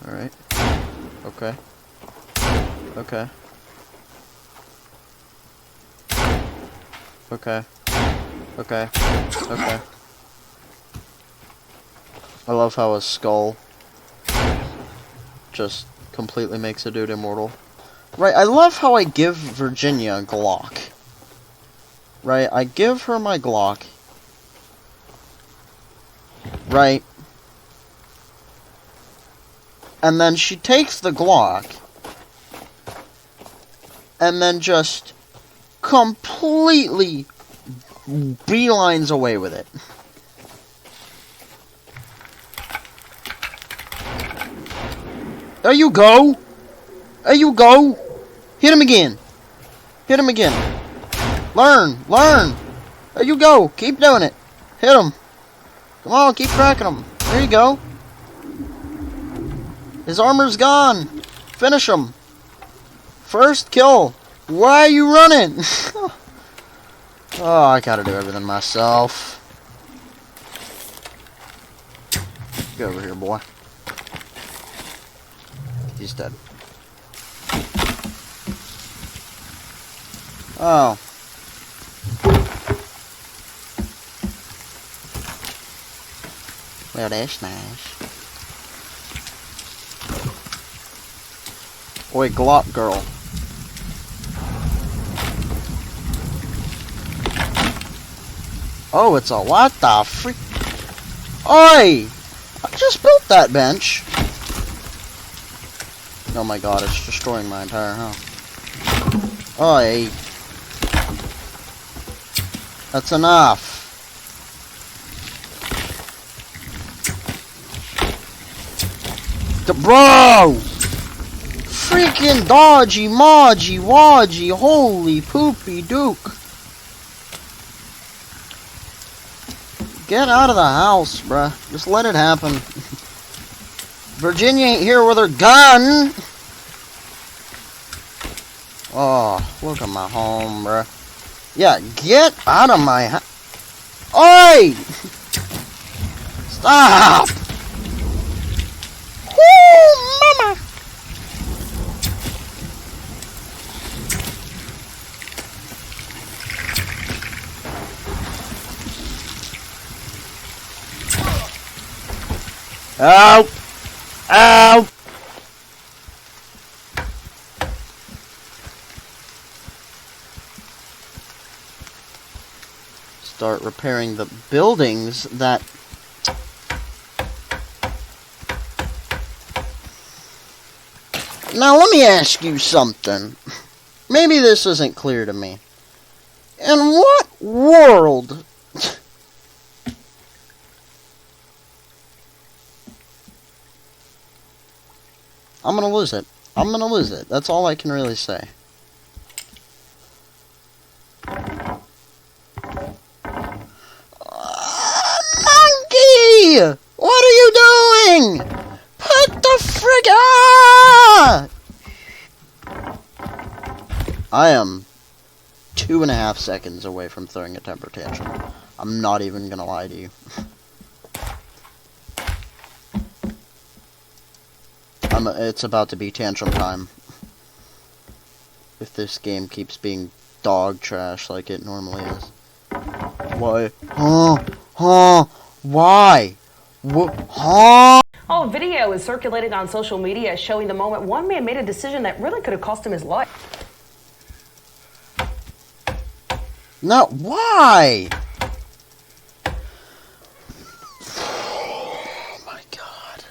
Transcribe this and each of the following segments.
Alright. Okay. Okay. Okay. Okay. Okay. I love how a skull just completely makes a dude immortal. Right, I love how I give Virginia a Glock. Right, I give her my Glock. Right. And then she takes the Glock. And then just completely beelines away with it. There you go! There you go! Hit him again! Hit him again! Learn! Learn! There you go! Keep doing it! Hit him! Come on, keep cracking him! There you go! His armor's gone! Finish him! First kill! Why are you running? Oh, I gotta do everything myself. Get over here, boy. He's dead. Oh. Well, that's nice. Oi, Glop girl. Oh, it's a what the freak? Oi! I just built that bench. Oh my god, it's destroying my entire house. Oi! That's enough. Bro! Freaking dodgy, modgy, wodgy, holy poopy duke. Get out of the house, bruh. Just let it happen. Virginia ain't here with her gun. Oh, look at my home, bruh. Yeah, get out of my house. Oi! Stop! Woo, mama! Ow! Ow! Start repairing the buildings that... Now let me ask you something. Maybe this isn't clear to me. In what world... I'm gonna lose it. I'm gonna lose it. That's all I can really say. Monkey! What are you doing? Put the frick ah! I am 2.5 seconds away from throwing a temper tantrum. I'm not even gonna lie to you. It's about to be tantrum time. If this game keeps being dog trash like it normally is. Why? Huh? Why? Huh? Oh, a video is circulating on social media showing the moment one man made a decision that really could have cost him his life. No, why? Oh my god.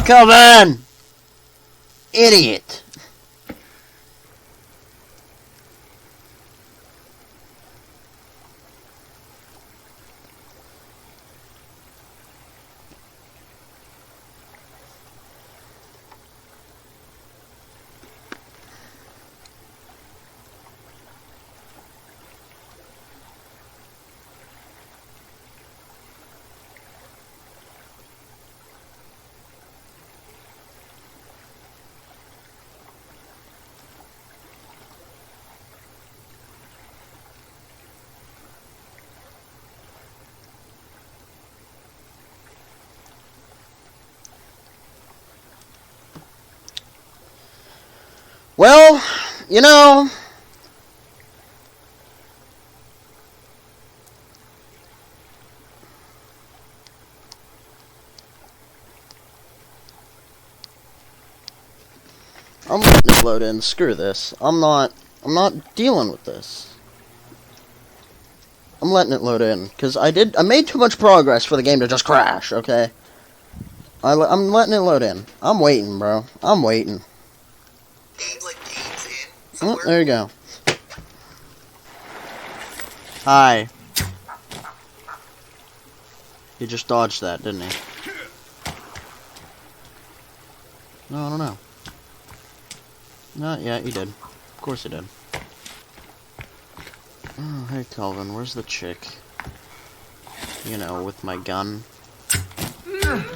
Come on! Idiot! Well, you know, I'm letting it load in. Screw this. I'm not dealing with this. I'm letting it load in, because I made too much progress for the game to just crash, okay? I'm letting it load in. I'm waiting, bro. I'm waiting. Oh, there you go. Hi. He just dodged that, didn't he? No, I don't know. Yeah, he did. Of course he did. Oh, hey, Calvin, where's the chick? You know, with my gun.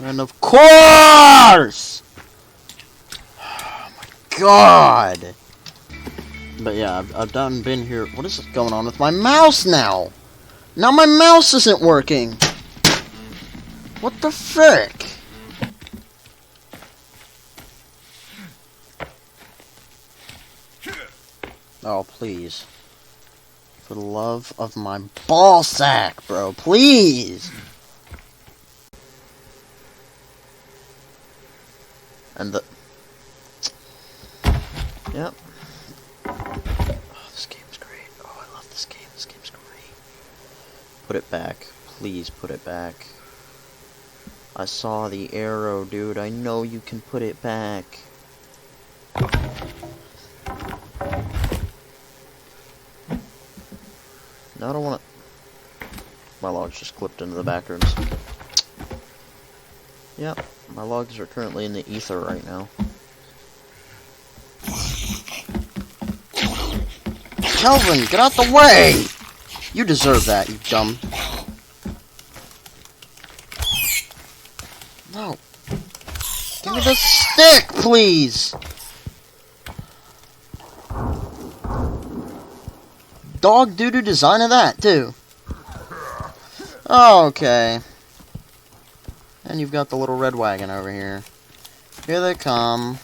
And of course! Oh my god! But yeah, I've done been here. What is going on with my mouse now? Now my mouse isn't working! What the frick? Oh, please. For the love of my ball sack, bro. Please! And the... Yep. Oh, this game's great. Oh, I love this game. This game's great. Put it back. Please put it back. I saw the arrow, dude. I know you can put it back. No, I don't want to... My logs just clipped into the back rooms. Yep, my logs are currently in the ether right now. Kelvin, get out the way! You deserve that, you dumb... No. Give me the stick, please! Dog doo-doo design of that, too. Okay. And you've got the little red wagon over here. Here they come.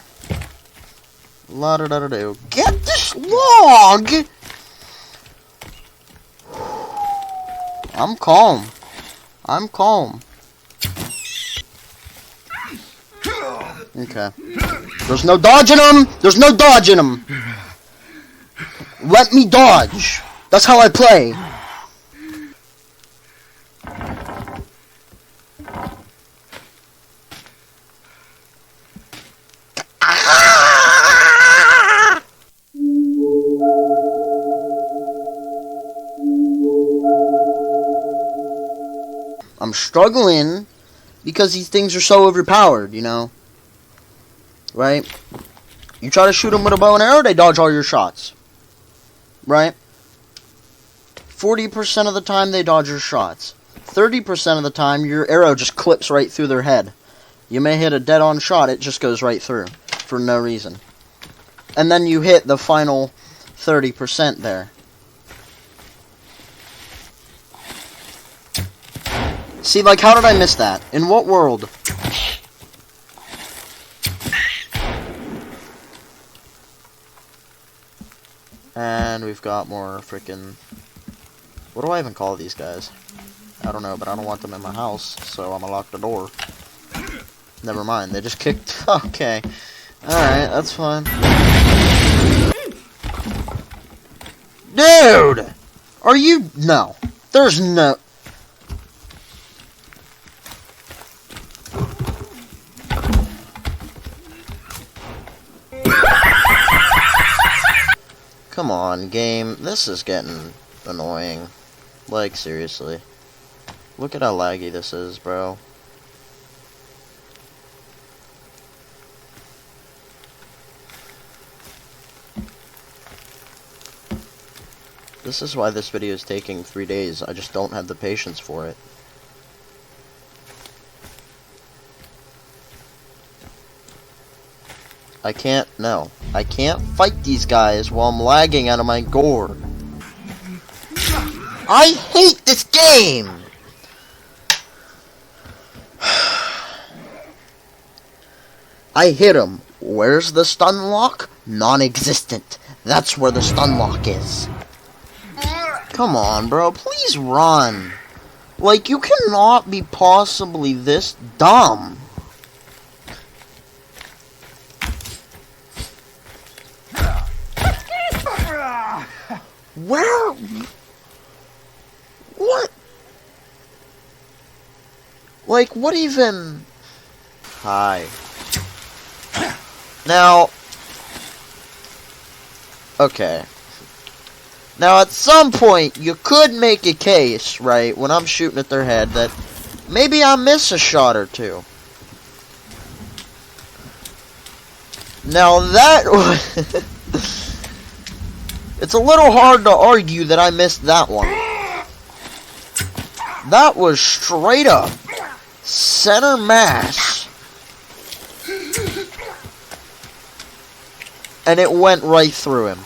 La-da-da-da-do. Get this log! I'm calm. I'm calm. Okay. There's no dodging them! There's no dodging them! Let me dodge! That's how I play! I'm struggling because these things are so overpowered, you know? Right? You try to shoot them with a bow and arrow, they dodge all your shots. Right? 40% of the time they dodge your shots. 30% of the time your arrow just clips right through their head. You may hit a dead-on shot, it just goes right through. For no reason. And then you hit the final 30% there. See, like, how did I miss that? In what world? And we've got more freaking... What do I even call these guys? I don't know, but I don't want them in my house, so I'm gonna lock the door. Never mind, they just kicked... Okay. Alright, that's fine. Dude! Are you... No. There's no... Come on, game. This is getting annoying. Like, seriously. Look at how laggy this is, bro. This is why this video is taking 3 days. I just don't have the patience for it. I can't fight these guys while I'm lagging out of my gourd. I hate this game! I hit him. Where's the stun lock? Non-existent. That's where the stun lock is. Come on, bro. Please run. Like, you cannot be possibly this dumb. Where? What? Like, what even? Hi. Now. Okay. Now, at some point, you could make a case, right, when I'm shooting at their head, that maybe I miss a shot or two. Now, that... It's a little hard to argue that I missed that one. That was straight up center mass. And it went right through him.